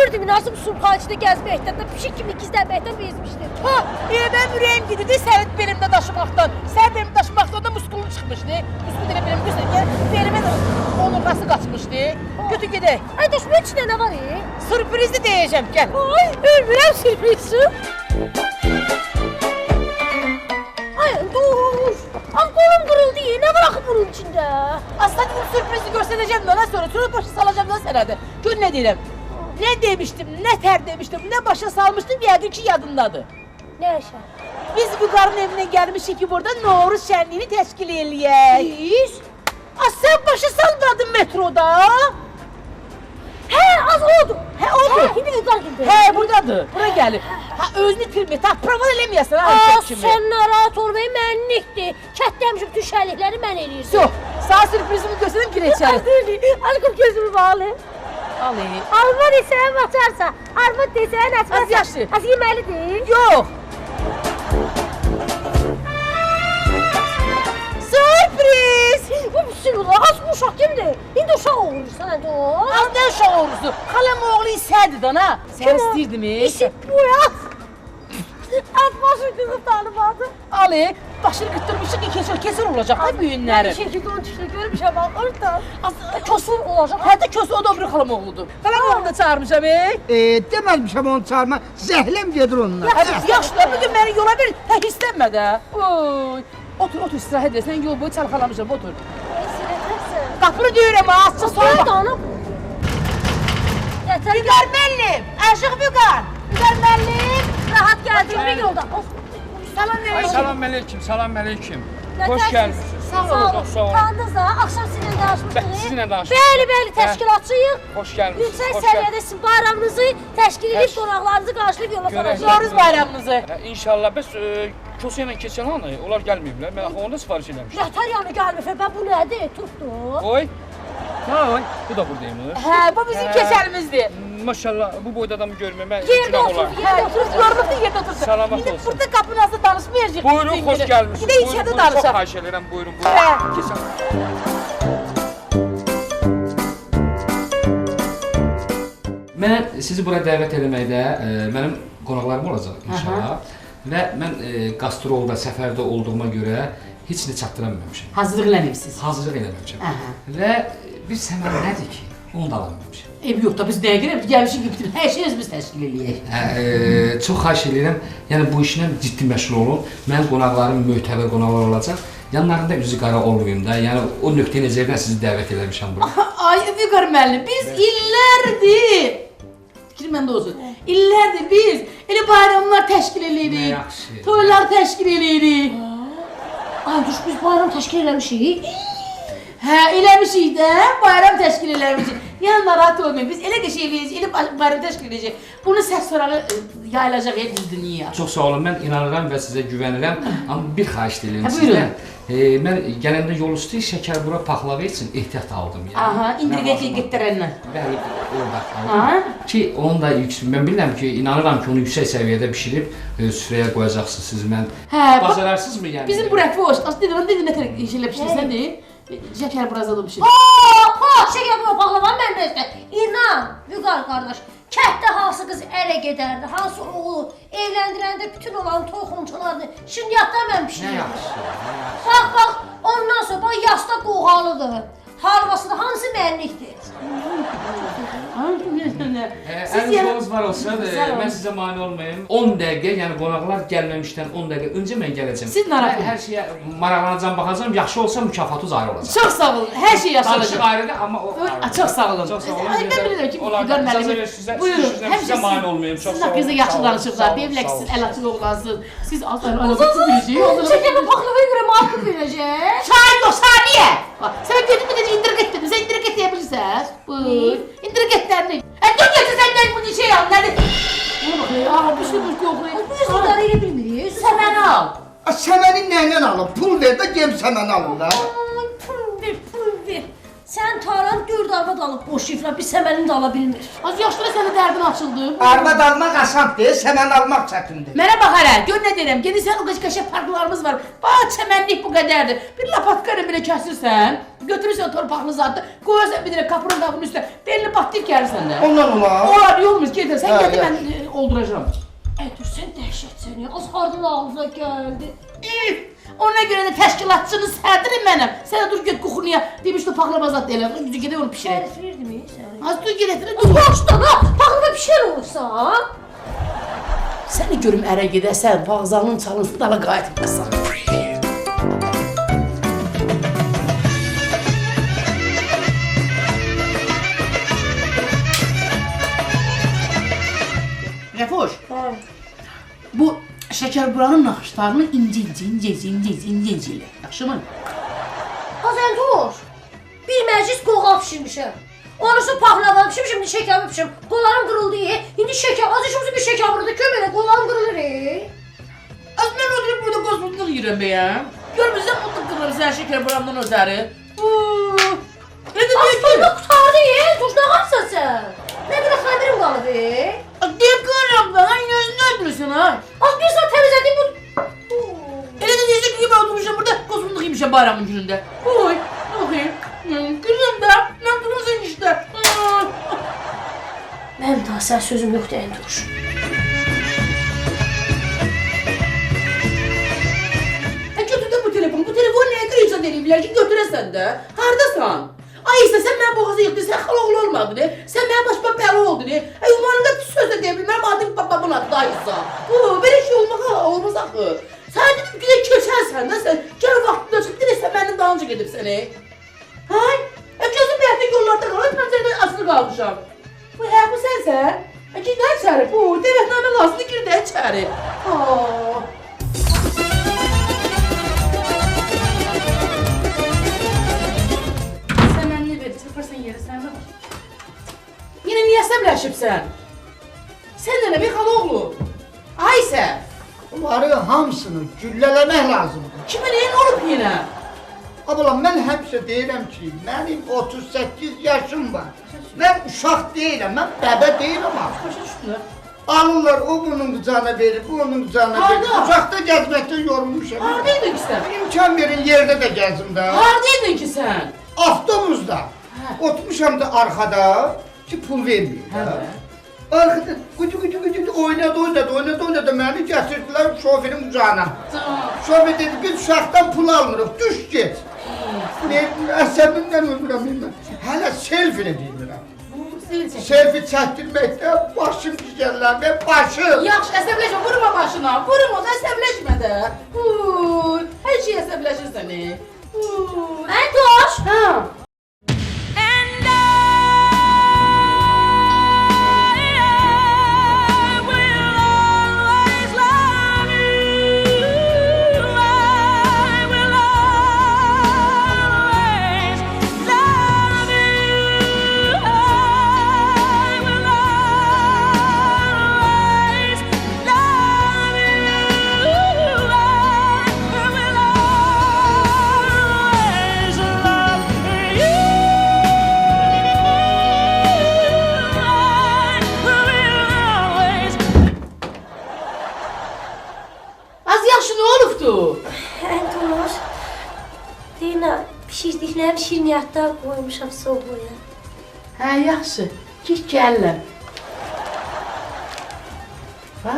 Görürdüm Nazım Sultan içinde gezməkdən də pişik kimi gizlənməkdən bezmişdi. Ha, benim yüreğim gidiyordu senin belimde taşımaktan. Sen benim taşımaktan da muskulun çıkmıştı. Muskul dile benim gösterken belime de omurgası kaçmıştı. Kötü gide. Ay düşmən içində nə var? Sürprizi diyeceğim gel. Ay, ölmürəm sürprizi. Ay dur. Am kolum kırıldı. Ne var axı bunun içində? Aslında dedim sürprizi göstereceğim de ona sonra başa salacağım da sen hadi. Gör ne diyelim. Ne demiştim, ne ter demiştim, ne başa salmıştım yedi ki yadındadır. Ne yaşa? Biz bu karın evine gelmişik ki burada Novruz şenliğini teşkil eləyək. Biz? Sen başa salmadın metroda. He az oldu. He oldu. He, şimdi yukarı gitti. He buradadır. Bura gelir. Ha özünü filmi tak prova eləməyəsən ha Aa, erkek kimi. sen narahat olmayı mənlikdir. Kətləmişim bütün şərlikləri mən eləyirdim. Yok. Sağ sürprizimi göstereyim gir içeri. Alıqım gözümü bağlı. Alayım. Alma desəm açarsa, armud desəm açmazsa. Az yaşlı. Az yeməlidir. Yok. Sürpriz. Bu bismillah, az bu uşaq kimdir? İndi uşaq olursan hadi o. Az ne uşaq oğlusu. Halam oğlu istərdi dana. Sen istərdin mi? İşit bu ya. Az başı kızı tanımadı. Ali, başını götürmüşük kesin olacak da büyünləri. Bir şekilde onu düştü görmüşəm bak orada. Az Kösür olacak. Hətta kösür o da öbür xalam oğludur. Xalam oğlunu da çağırmışam Deməmişəm onu çağırma, zəhləm gedir onunla. Yaxşı da bugün məni yola bir tək istənmə də. Oy. Otur istirahət et. Sən yol boyu çalxalamışam, otur. Qapını döyürəm ha, açsa sonra bax. Danım. Yeter Vüqar müəllim, aşıq Vüqar. Vüqar müəllim. rahat geldiğim bir yolda. Of. Salam Ay verin. salam aleyküm, salam aleyküm. Yeter Hoş siz. geldiniz. Sağ olun. Çok sağ olun. Tanıdınız da akşam sizinle danışmıştık. Ben sizinle danışmıştım. Bəli, təşkilatçıyıq. Hoş geldiniz. Yüksək Hoş səviyyədə sizin bayramınızı təşkil edib Təş- qonaqlarınızı qarşılayıb yola Görək. salacağıq. Novruz bayramınızı. İnşallah biz Kosa ilə keçən an onlar gəlməyiblər. Mən axı onda sifariş eləmişdim. Yatər yanı gəlmir. Ben bu nədir? Tutdu. Oy. Oy. Bu da buradaymış. Hə, bu bizim keçəlimizdir. Maşallah bu boyda adamı görməmə Yerdə günah otur, olar. yerdə otur. Yorulubdu yerdə otursun. Salamat İndi olsun. burada qapının ağzında danışmayacaq. Buyurun, hoş gəlmişsiniz. Bir də içəridə Çok danışaq. xahiş edirəm, buyurun. Hə. Keçən. Mən sizi bura dəvət eləməkdə mənim qonaqlarım olacaq inşallah. Və mən qastrolda, səfərdə olduğuma görə heç nə çatdırammamışam. Hazırlıq eləməyibsiz. Hazırlıq eləməmişəm. Aha. Və bir səmər nədir ki, onu da alamamışam. Ev yox da biz nəyə görə gəlmişik ki, bütün hər şeyi biz təşkil eləyək. Çox xahiş edirəm, yəni bu işlə ciddi məşğul olun. Mənim qonaqlarım mötəbər qonaqlar olacaq. Yanlarında üzü qara olmayım da, yəni o nöqteyi nəzərdən sizi dəvət eləmişəm bura. Ay Vüqar müəllim, biz illərdir. Fikrim məndə olsun. İllərdir biz elə bayramlar təşkil Nə eləyirik. yaxşı. Toylar təşkil eləyirik. Ay düş biz bayram təşkil eləmişik. Hə, eləmişik də, bayram təşkil eləmişik. Yəni narahat olmayın, biz elə qəşəng eləyəcəyik, elə bayram təşkil edəcəyik. Bunu səs sorağı yayılacaq el dünyaya. Çox sağ olun, mən inanıram və sizə güvənirəm. Amma bir xahiş edirəm Hə, sizdən. Mən gələndə yol üstü şəkərbura paxlava üçün ehtiyat aldım. Yəni. Aha, indirgəcək getdirəndən. Bəli, orada Aha. aldım. Ki, onun da mən bilirəm ki, inanıram ki, onu yüksək səviyyədə bişirib süfrəyə qoyacaqsınız siz. Mən Hə, bacararsınızmı yəni? bizim bu rəfi hoş. Aslında dedim nə tər şeylə pişirsən deyil. Şəkər burada da pişir. Şeker bu pahlavan məndə işte. İnan, Vüqar qardaş. Kətdə hansı qız ələ gedərdi, hansı oğlu evləndirəndə bütün olan toxumçularını şinyatdan mən Nə pişirirdim. yaxşı. Bax, ondan sonra bax yasta qoğalıdır. Halvası da hansı mənlikdir. Siz yəni Əlinizdə var olsa, Güzel mən olmuş. sizə mane olmayım. 10 dəqiqə, yəni qonaqlar gəlməmişdən 10 dəqiqə öncə mən gələcəm. Siz narahat Mən hər şeyə maraqlanacam, baxacam. Yaxşı olsa mükafatınız ayrı olacaq. çox sağ olun. Hər şey Danışıq yaşanacaq. ayrıdır, amma o ayrı. Çox sağ olun. Çox sağ olun. Ay, mən bilirəm ki, Olar, Vüqar icazə müəllim. verin sizə, Buyurun. sizə- sizə mane olmayım. Çox Siz sağ olun. haqqınızda yaxşı Sağ olun, danışıqlar. sağ olun, Deyirlər ki, sağ siz olun. əl açıq oğlansınız. Siz az əl biləcək. Şeker bu pahlavaya görə maraqlı verəcək. Çay yox, saniyə. Bax, sən dedim mi dedi indirgət dedim. Sən indirgət deyə bilirsən? Buyur. İndirgətlərini. Dur gətir sən də bunu şey al. Nədir? Buna bax, aha, bir şey yox. Bu yüzden elə bilmirik. Sən məni al. Səməni nəylə alın? Pul ver də gem səməni alın da. Ay, pul ver, pul ver. Sən taran 4 arvad alıb boş şifrə, bir səmənini də ala bilmir. Az yaşlı sənə dərdin açıldı. Arvad almaq asandır, səməni almaq çətindir. Mənə bax hələ, gör nə deyirəm, gedirsən o qəşəng parklarımız var. Bax, çəmənlik bu qədərdir. Bir lapatkayla belə kəsirsən, götürürsən torpaqlı zatı, qoyarsan bir dənə kapının qabının üstə, belini batlayıb gəlirsən də. Ondan olar. Olar, yolmuz, şeydir. Sen Ha, geldi ya. ben olduracağım. Dur sən dəhşətsən ya. Az hardan ağzına gəldi. Ona göre de teşkilatçının sədrim benim. Sen dur git kuxunuya. Demişti paklava zat deyirlər. Gücü gedək onu pişirək. Tərif verdimi sən? Az dur getirin dur. Başda ha, paxlava pişən olsa. Seni görüm ərə gedəsən, vağzalının çalınsın, dala qayıtmasın. Refoş, bu şeker buranın naxışlarını ince ile. Yaxşı mı? Azən dur. Bir məclis qoğal pişirmişəm. Ondan paxlava pişirmişəm, indi şəkəri pişirmişəm. Qollarım qırıldı. İndi şəkər, az işimizi bir şəkər burada kömələ qollarım qırılır. Az ben oturup burada kozmuzluk yürüyorum be ya. Görmüşsün mutluluk kırırım sen şeker buramdan öteri. Ne de diyor ki? Aslında qutardı. Dur nə qalsan sən? Nə qədər xəmirim qalıb. Diye kırırım da lan gözünü öldürürsün ha. Az bir saat təmizlədim bu. Elə de diyecek gibi oturmuşum burada kozmuzluk yemişim bayramın gününde. Oy, bakayım. Kızım da, ben kırmızıyım işte. Mənim daha sən sözüm yoxdur ən dur. Götür de bu telefonu. Bu telefonu neye kırıyorsan deneyimler ki götüresen de. Hardasan? Ay işte sen bana boğazı yıktın, sen xal oğlu olmadın ne? Sen bana başıma bela oldun ne? Umarım da söz de diyebilmem, adım babamın adıysa. Böyle şey olmaz akı. Sen dedim ki de keçersen de sen, gel vaxtında çık, direkt sen benim daha önce gidip seni. Hay? Gözüm beyazda yollarda kalır, ben senden asılı kalmışam. Bu sensen. Gir de içeri, bu devletname lazımdı, gir de içeri. Sen ben ne verirsin, yaparsan yeri sen de bak. Yine niye səbləşibsən? Sen de ne bir xaloğlu? Aysə, Bunları hamısını güllələmək lazımdır. kime neyin olub yine? Ablam, mən həmişə deyirəm ki, mənim 38 yaşım var. Mən uşaq deyiləm, mən bəbə deyiləm artıq. Başa düşdün. Alırlar, o bunun qucağına verir, bu onun qucağına verir. Harda? Uçaqda gəzməkdən yorulmuşam. Haradaydın ki sen? İmkan verin, yerdə də gəzim də. Haradaydın ki sen? Avtobusda. Oturmuşam da arkada ki pul vermiyor. Arkada gücü oynadı məni gətirdilər şoferin qucağına. Şofer dedi, biz uşaqdan pul almırıq, düş get. Əsəbimdən öldürəm mən. Hələ selfini deyirəm. Selfie çəkdirməkdə başım gizgərlər və başım. Yaxşı, əsəbləşmə, vurma başına. Vurma, əsəbləşmə də. Hər şey əsəbləşirsən. Ən dur. Ha. Ən dur. Deyinə, pişirdiklərim şirniyyatda qoymuşam soğuya. Hə, yaxşı. Git gələm. Ha?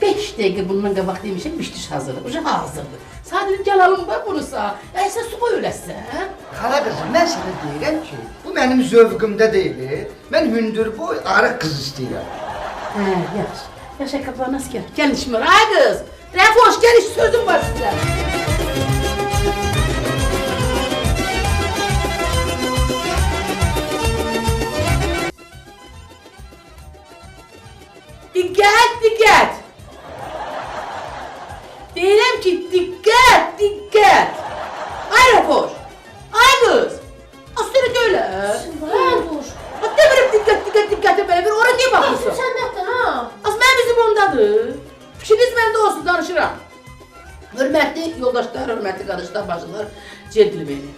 5 dəqiqə bundan qabaq demişəm, bişdiş hazırdır. Uca hazırdır. Sadəcə gəl alım da bunusa. Sən suba öləsən. Xala qızım, mən sənə deyirəm ki, bu mənim zövqümdə deyil. Mən hündürboy, arıq qız istəyirəm. Hə, yaxşı. Yaşa kapanız gəl. Gəl işmir. Ay qız. Refoş, gəl iş sözüm var sizə. Dikkat! Deyirəm ki, dikkat! Ay Refoş! Ay qız! Asırı öyle. Ən dur. Demirim dikkat böyle bir oraya niye bakıyorsun? Baxın səndədir ha. Az mən bizim ondadır. Fikriniz məndə olsun, danışıram. Hörmətli yoldaşlar, hörmətli qardaşlar, bacılar, centilmeni.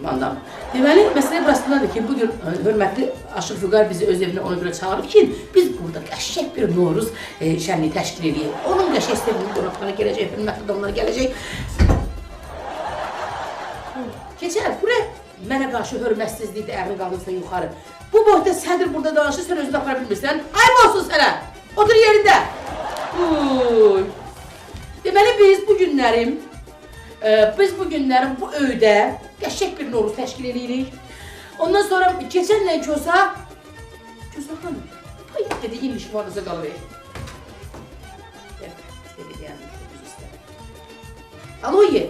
Mandam. Deməli, məsələ burasındadır ki, bugün hörmətli Aşıq Füqar bizi öz evinə ona görə çağırıb ki, biz burada qəşəng bir Novruz şənliyi təşkil edəyik. Onun qəşəng sevgili qonaqları gələcək, hörmətli adamlar gələcək. Keçər, buraya mənə qarşı hörmətsizlikdə əğri qalırsa yuxarı. Bu boyda sədir burada danışır, sən özünü apara bilmirsən. Ayıb olsun sənə. Otur yerində. Uy. Deməli biz bu günlərim bu öydə qəşəng bir noruz təşkil edirik. Ondan sonra keçənlə Kosa xanım, hayır dedi, indi şifanıza qalır. Alo ye.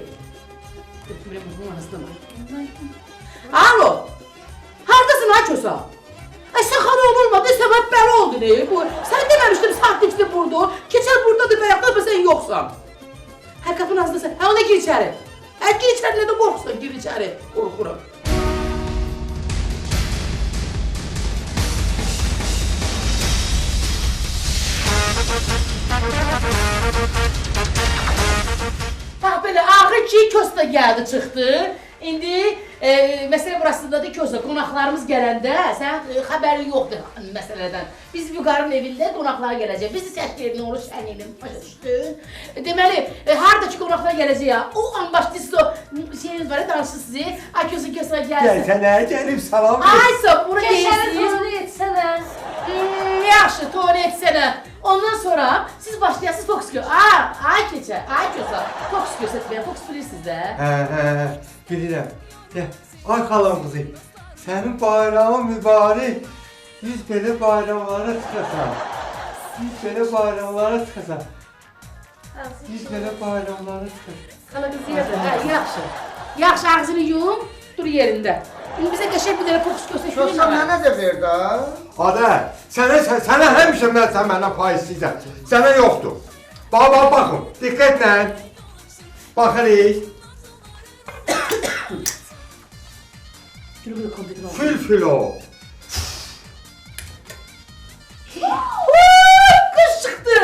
Götürürəm bunun arasında var. Alo. Hardasın ha Kosa? Ay sən xanım olmadı, səbəb bəli oldu ne? Bu, sən deməmişdim saatlikdə burada. Keçər buradadır və yaxud da sən yoxsan. Hər qapının ağzındasın. Hə ona gir içəri. Hə gir içəri, nə də qorxsan, gir içəri. Qorxuram. Bax belə ağrı ki, Kosta gəldi, çıxdı. İndi məsələ burasındadır Kosta, qonaqlarımız gələndə sən xəbərin yoxdur məsələdən. Biz Vüqarın evində qonaqlar gələcək. Bizi təşkil edin, onu şəniyinin başa düşdün. Deməli, haradakı qonaqlar gələcək ya, o an başlayırsınız o şeyiniz var ya, danışır sizi. Ay Kosa gəlsin. Gəlsənə, gəlib salam Aysa, bunu Keçəni deyirsiniz. tonu etsənə. Yaxşı, tuğunu etsənə. Ondan sonra siz başlayasınız Fox Gö. Ay keçə, ay Kosa. Fox göstərməyə, Fox bilirsiniz də. Hə, bilirəm. Ay xalam qızı, sənin bayramın mübarək. Biz belə bayramlara çıxasan. Biz belə bayramlara çıxasan. Biz belə bayramlara çıxasan. Xala qızı yazır, hə, yaxşı. Yaxşı, ağzını yum, dur yerində. İndi bizə qəşəng bir dənə Fox göstərməyə. Yoxsa mənə də ver də. Adə, sənə həmişə mən məndən pay istəyəcəm. Sənə yoxdur. Baxın, diqqətlə. Baxırıq. Gülü kompüter oldu. Fil-filo. Qış çıxdı.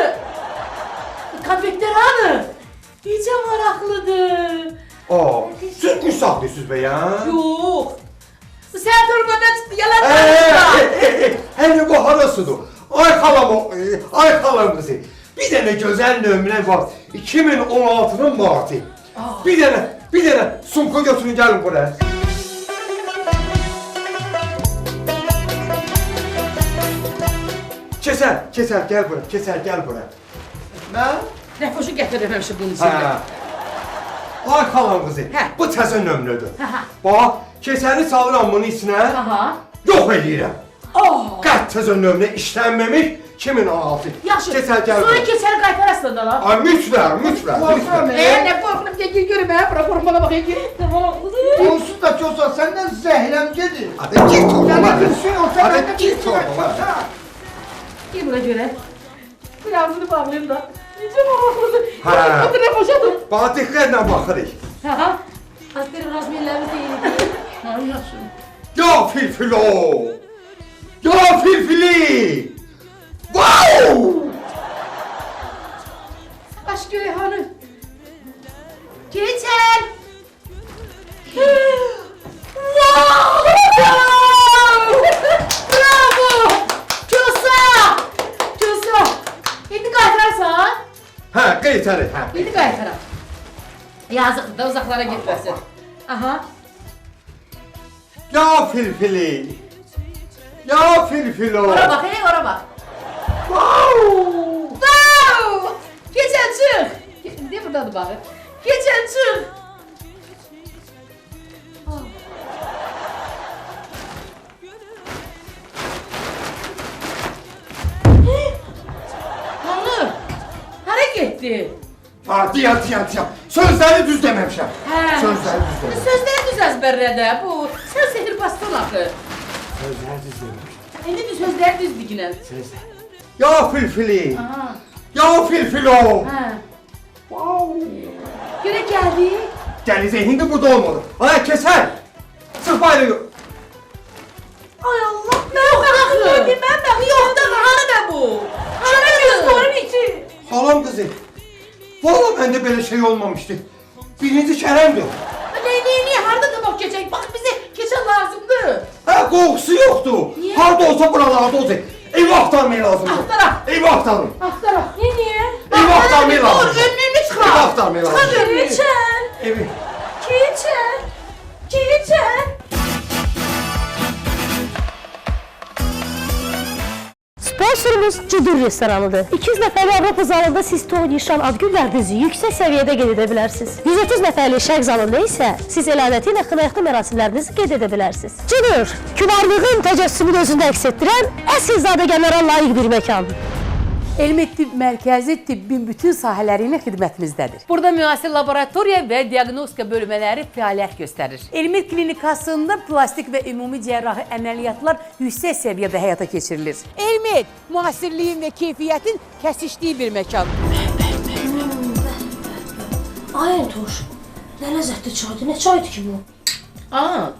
Konfetlər hanı? Necə maraqlıdır. Siz müsaadəsiz be ya. Yox. Sən torbadan çıxdı, yalan danışma. Hələ bu harasıdır? Ay xalam qızı. Bir dənə gözəl nömrə var. 2016-nın martı. Bir dənə sumka götürün gəlin buraya. Keçər, gəl buraya. Mən? Rəfoşu gətirirəm həmişə bunun içində. Hə. Ay xalam qızı, Hə. bu təzə nömrədir. Hə. Bax, keçəni salıram bunun içinə, Aha. yox eləyirəm. Oh. Qət təzə nömrə işlənməmiş 2016. Yaxşı. Keçər, gəl Sonra buraya. keçər qaytarasın da la. Ay mütləq. Qorxuram. Nə qorxunum, gel görüm hə, bura qorxmana bax, gel. Onsuz da Kosa səndən zəhləm gedir. Hadi git oğlum. Yəni bir şey olsa Hadi mən də git oğlum. Gel bura görə. Bir ağzını bağlayayım da. Necə maraqlıdır. Hə. Otur rəfoşadır. Bax, diqqətlə baxırıq. Aha. Aferin razmiyellərimiz de yeni. Ha, yaxşı. Ya filfilo! Ya filfili! Wow! Baş göre hanı. Keçər. Wow! Bravo! Kosa! İndi qaytararsan? Hə, qaytarı, hə. İndi qaytaram. Yazıqdır da uzaqlara getməsin. Aha. Ya filfili! Ya filfilo! Ora bax, ora bax. Wow! Wow! Keçən çıx. Niyə buradadır baxı? Keçən çıx. Hanı? Hara getdi? Ha, diyam. Sözləri düz deməmişəm. Hə. Sözləri düz deməmişəm. Sözləri düz əzbərlədə. Bu, sən sehir baston axı. Sözləri düz deməmişəm. İndi bu sözləri düz digilən. Ya filfili! Aha. Ya filfilo! Hə. Wow! Görə gəldi. Denize hindi burada olmalı. Ay keser! Sık bayrağı! Ay Allah, mən o qədər bilməm də. Yox da, hanı da bu? Hanı biz doğru içi. Halam kızı. Vallahi bende böyle şey olmamıştı. Birinci Kerem'di. Niye? Harda tabak keçək? Bax, bizə keçən lazımdır. Ha kokusu yoktu. Niye? Harda olsa buralarda olacak. Ev aktarmaya lazım. Axtaraq. Ev aktarın. Axtaraq. Niye? Ev aktarmaya Dur, lazım. önlüğünü Ev çıxar. aktarmaya lazım. Çıxar önlüğünü. Evi. Keçən. Sponsorumuz Cudur restoranıdır. 200 nəfərli Avropa zalında siz toy, nişan, ad günlərinizi yüksək səviyyədə qeyd edə bilərsiniz. 130 nəfərli Şərq zalında isə siz əlaməti ilə xınayaqlı mərasimlərinizi qeyd edə bilərsiniz. Cudur, kübarlığın təcəssümünü özündə əks etdirən əsl zadəgənlərə layiq bir məkan. Elmi Tibb Mərkəzi tibbin bütün sahələri ilə xidmətimizdədir. Burada müasir laboratoriya və diaqnostika bölmələri fəaliyyət göstərir. Elmi klinikasında plastik və ümumi cərrahi əməliyyatlar yüksək səviyyədə həyata keçirilir. Elmi, müasirliyin və keyfiyyətin kəsişdiyi bir məkan. Ay Entoş, nə ləzzətli çaydır, nə çaydır ki bu? Aa,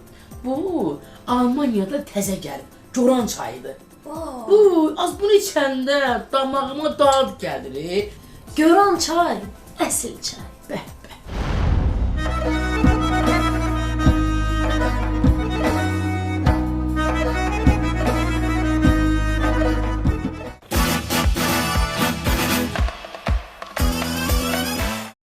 bu Almaniyada təzə gəlib. Goran çayıdır. Bu, az bunu içəndə damağıma dad gəlir. Göran çay, əsl çay. Bəh.